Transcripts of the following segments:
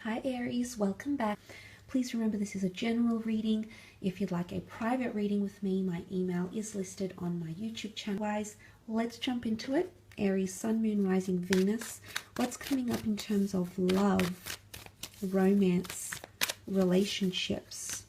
Hi Aries, welcome back. Please remember this is a general reading. If you'd like a private reading with me, my email is listed on my YouTube channel. Guys, let's jump into it. Aries, Sun, Moon, Rising, Venus. What's coming up in terms of love, romance, relationships?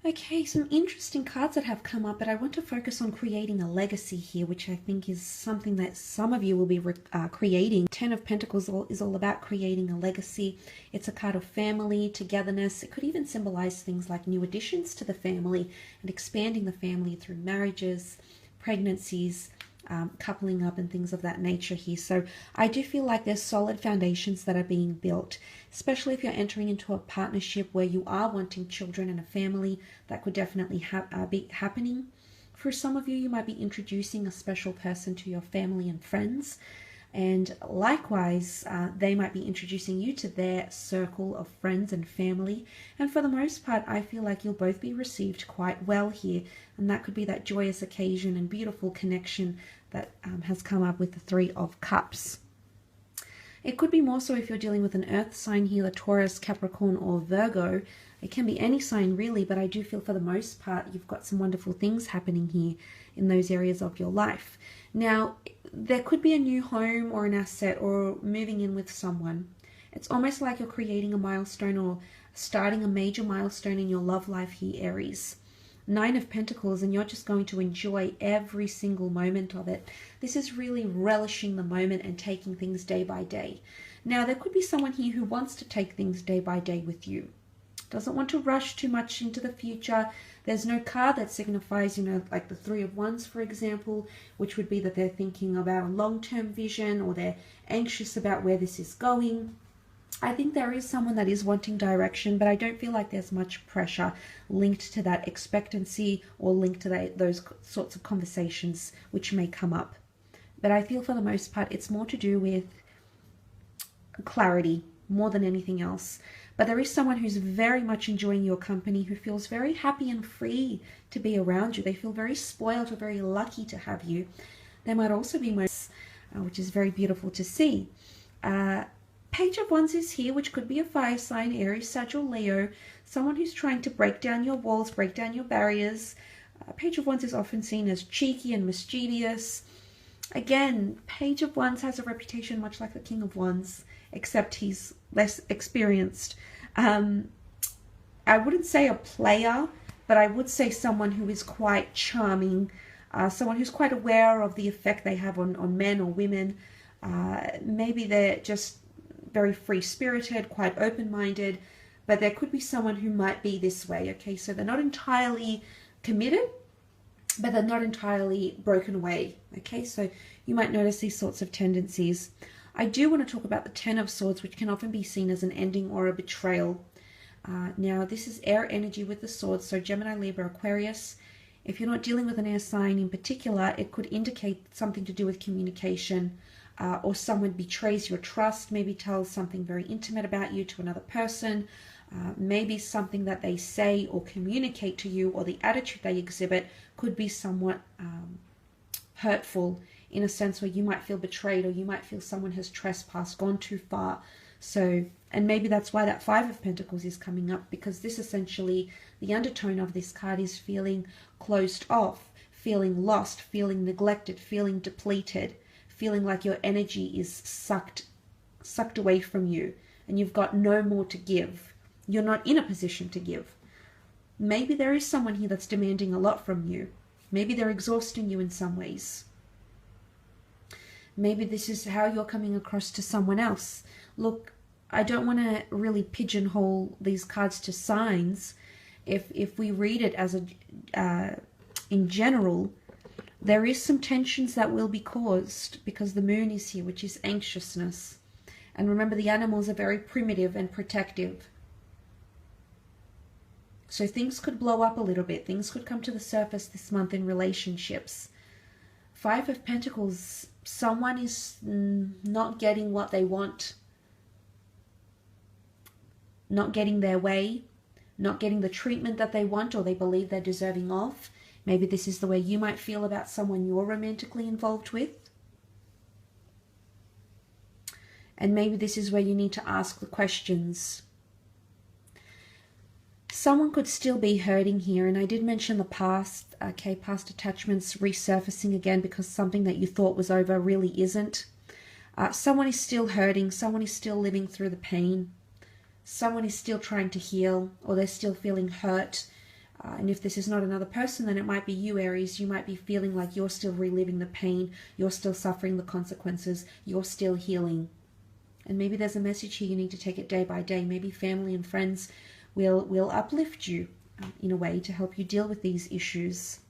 Okay, some interesting cards that have come up, but I want to focus on creating a legacy here, which I think is something that some of you will be creating. Ten of Pentacles is all about creating a legacy. It's a card of family, togetherness. It could even symbolize things like new additions to the family and expanding the family through marriages, pregnancies, coupling up and things of that nature here. So I do feel like there's solid foundations that are being built, especially if you're entering into a partnership where you are wanting children and a family. That could definitely be happening. For some of you, you might be introducing a special person to your family and friends, and likewise they might be introducing you to their circle of friends and family. And for the most part, I feel like you'll both be received quite well here, and that could be that joyous occasion and beautiful connection that has come up with the Three of Cups. It could be more so if you're dealing with an earth sign here, a Taurus, Capricorn, or Virgo. It can be any sign really, but I do feel for the most part you've got some wonderful things happening here in those areas of your life. Now, there could be a new home or an asset or moving in with someone. It's almost like you're creating a milestone or starting a major milestone in your love life here, Aries. Nine of Pentacles, and you're just going to enjoy every single moment of it. This is really relishing the moment and taking things day by day. Now, there could be someone here who wants to take things day by day with you. Doesn't want to rush too much into the future. There's no card that signifies, like the Three of Wands, for example, which would be that they're thinking about a long-term vision or they're anxious about where this is going. I think there is someone that is wanting direction, but I don't feel like there's much pressure linked to that expectancy or linked to those sorts of conversations which may come up. But I feel for the most part it's more to do with clarity more than anything else. But there is someone who's very much enjoying your company, who feels very happy and free to be around you. They feel very spoiled or very lucky to have you. There might also be moments, which is very beautiful to see. Page of Wands is here, which could be a fire sign, Aries, Sagittarius, Leo, someone who's trying to break down your walls, break down your barriers. Page of Wands is often seen as cheeky and mischievous. Again, Page of Wands has a reputation much like the King of Wands, except he's less experienced. I wouldn't say a player, but I would say someone who is quite charming, someone who's quite aware of the effect they have on men or women. Maybe they're just very free-spirited, quite open-minded, but there could be someone who might be this way, okay? So they're not entirely committed, but they're not entirely broken away, okay? So you might notice these sorts of tendencies. I do want to talk about the Ten of Swords, which can often be seen as an ending or a betrayal. Now, this is air energy with the swords, so Gemini, Libra, Aquarius. If you're not dealing with an air sign in particular, it could indicate something to do with communication, or someone betrays your trust, maybe tells something very intimate about you to another person, maybe something that they say or communicate to you or the attitude they exhibit could be somewhat hurtful, in a sense where you might feel betrayed or you might feel someone has trespassed, gone too far. So, and maybe that's why that Five of Pentacles is coming up, because this essentially, the undertone of this card is feeling closed off, feeling lost, feeling neglected, feeling depleted, feeling like your energy is sucked away from you and you've got no more to give. You're not in a position to give. Maybe there is someone here that's demanding a lot from you. Maybe they're exhausting you in some ways. Maybe this is how you're coming across to someone else. Look, I don't want to really pigeonhole these cards to signs. If we read it as in general, there is some tensions that will be caused because the moon is here, which is anxiousness. And remember, the animals are very primitive and protective. So things could blow up a little bit. Things could come to the surface this month in relationships. Five of Pentacles, someone is not getting what they want. not getting their way, not getting the treatment that they want or they believe they're deserving of. Maybe this is the way you might feel about someone you're romantically involved with. And maybe this is where you need to ask the questions. Someone could still be hurting here, and I did mention the past, okay, past attachments resurfacing again because something that you thought was over really isn't. Someone is still hurting, someone is still living through the pain, someone is still trying to heal, or they're still feeling hurt. And if this is not another person, then it might be you, Aries. You might be feeling like you're still reliving the pain, you're still suffering the consequences, you're still healing. And maybe there's a message here, you need to take it day by day. Maybe family and friends will uplift you in a way to help you deal with these issues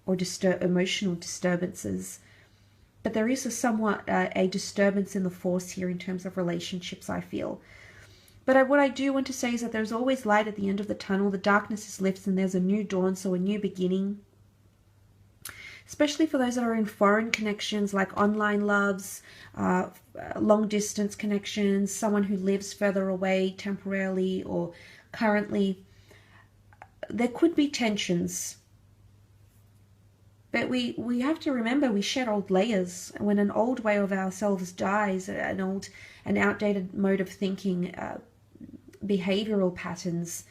or emotional disturbances. But there is a disturbance in the force here in terms of relationships, I feel. But what I do want to say is that there's always light at the end of the tunnel. The darkness is lifted and there's a new dawn, so a new beginning. Especially for those that are in foreign connections like online loves, long distance connections, someone who lives further away temporarily or currently. There could be tensions. But we have to remember we shed old layers. When an old way of ourselves dies, an outdated mode of thinking, behavioral patterns,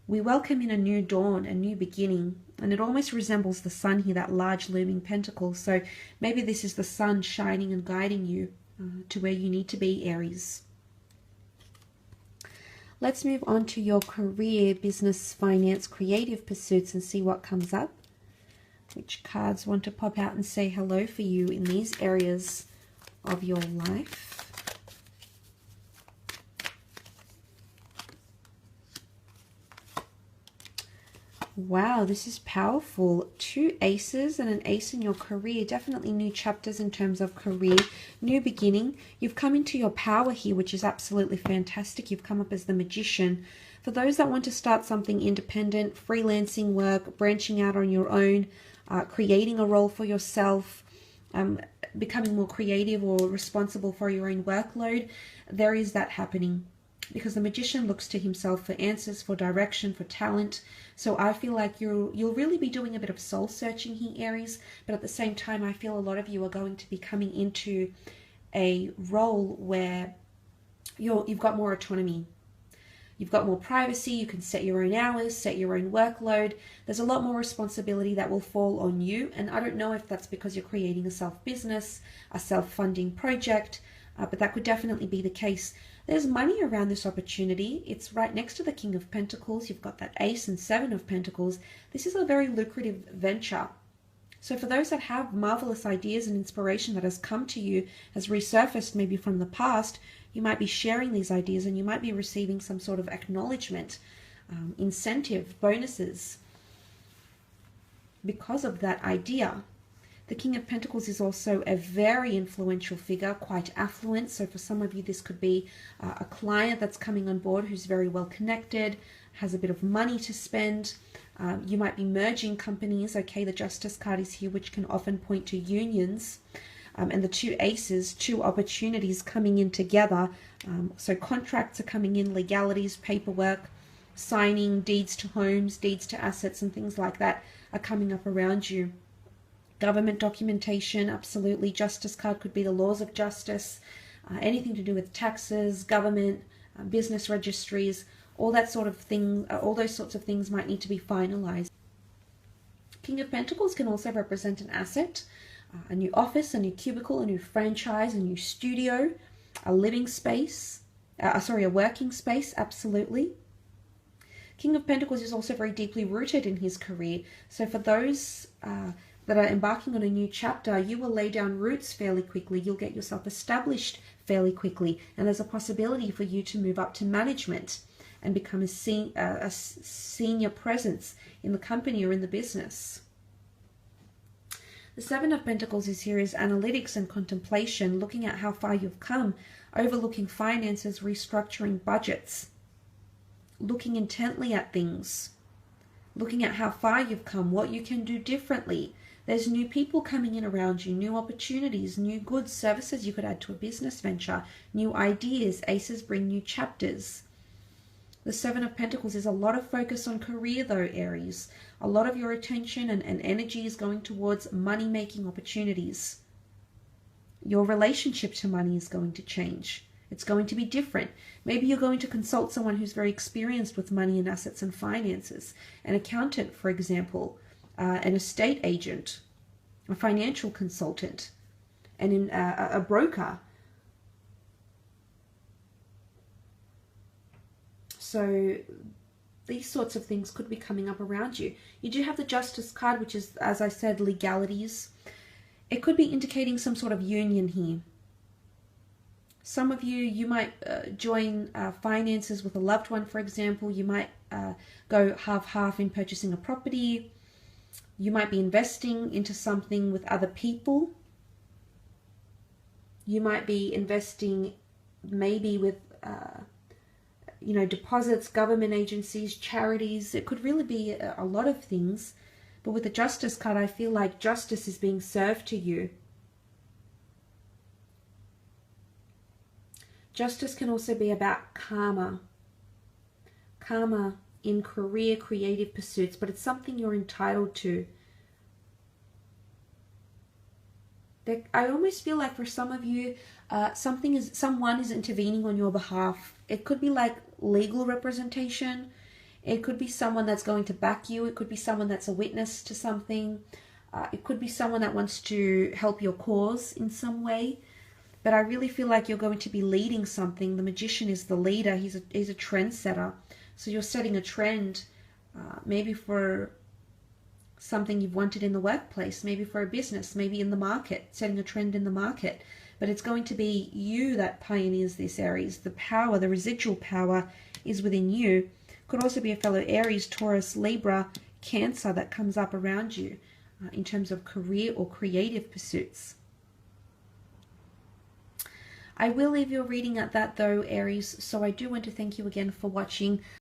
we welcome in a new dawn, a new beginning. And it almost resembles the sun here, that large looming pentacle. So maybe this is the sun shining and guiding you to where you need to be, Aries. Let's move on to your career, business, finance, creative pursuits and see what comes up. Which cards want to pop out and say hello for you in these areas of your life? Wow, this is powerful. 2 aces and an ace in your career. Definitely new chapters in terms of career. New beginning. You've come into your power here, which is absolutely fantastic. You've come up as the magician. For those that want to start something independent, freelancing work, branching out on your own, creating a role for yourself, becoming more creative or responsible for your own workload, there is that happening. Because the magician looks to himself for answers, for direction, for talent. So I feel like you'll really be doing a bit of soul searching here, Aries. But at the same time, I feel a lot of you are going to be coming into a role where you've got more autonomy. You've got more privacy. You can set your own hours, set your own workload. There's a lot more responsibility that will fall on you. And I don't know if that's because you're creating a self-business, a self-funding project, but that could definitely be the case. There's money around this opportunity. It's right next to the King of Pentacles. You've got that Ace and 7 of Pentacles. This is a very lucrative venture. So for those that have marvelous ideas and inspiration that has come to you, has resurfaced maybe from the past, you might be sharing these ideas and you might be receiving some sort of acknowledgement, incentive, bonuses because of that idea. The King of Pentacles is also a very influential figure, quite affluent. So for some of you, this could be a client that's coming on board who's very well connected, has a bit of money to spend. You might be merging companies. Okay, the Justice card is here, which can often point to unions. And the 2 aces, 2 opportunities coming in together. So contracts are coming in, legalities, paperwork, signing, deeds to homes, deeds to assets and things like that are coming up around you. Government documentation, absolutely. Justice card could be the laws of justice, anything to do with taxes, government, business registries, all that sort of thing. All those sorts of things might need to be finalized. King of Pentacles can also represent an asset, a new office, a new cubicle, a new franchise, a new studio, a living space, a working space, absolutely. King of Pentacles is also very deeply rooted in his career. So for those that are embarking on a new chapter, you will lay down roots fairly quickly. You'll get yourself established fairly quickly. And there's a possibility for you to move up to management and become a senior presence in the company or in the business. The 7 of Pentacles is here is analytics and contemplation, looking at how far you've come, overlooking finances, restructuring budgets, looking intently at things, looking at how far you've come, what you can do differently. There's new people coming in around you, new opportunities, new goods, services you could add to a business venture, new ideas. Aces bring new chapters. The Seven of Pentacles is a lot of focus on career though, Aries. A lot of your attention and energy is going towards money-making opportunities. Your relationship to money is going to change. It's going to be different. Maybe you're going to consult someone who's very experienced with money and assets and finances. An accountant, for example, an estate agent, a financial consultant, and a broker. So these sorts of things could be coming up around you. You do have the Justice card, which is, as I said, legalities. It could be indicating some sort of union here. Some of you might join finances with a loved one, for example. You might go half-half in purchasing a property. You might be investing into something with other people. You might be investing maybe with deposits, government agencies, charities. It could really be a lot of things. But with the Justice card, I feel like justice is being served to you. Justice can also be about karma. Karma in career, creative pursuits, but it's something you're entitled to. I almost feel like for some of you, someone is intervening on your behalf. It could be like legal representation. It could be someone that's going to back you. It could be someone that's a witness to something. It could be someone that wants to help your cause in some way. But I really feel like you're going to be leading something. The Magician is the leader. He's a trendsetter. So you're setting a trend, maybe for something you've wanted in the workplace, maybe for a business, maybe in the market, setting a trend in the market. But it's going to be you that pioneers this, Aries. The power, the residual power is within you. Could also be a fellow Aries, Taurus, Libra, Cancer that comes up around you in terms of career or creative pursuits. I will leave your reading at that though, Aries, so I do want to thank you again for watching.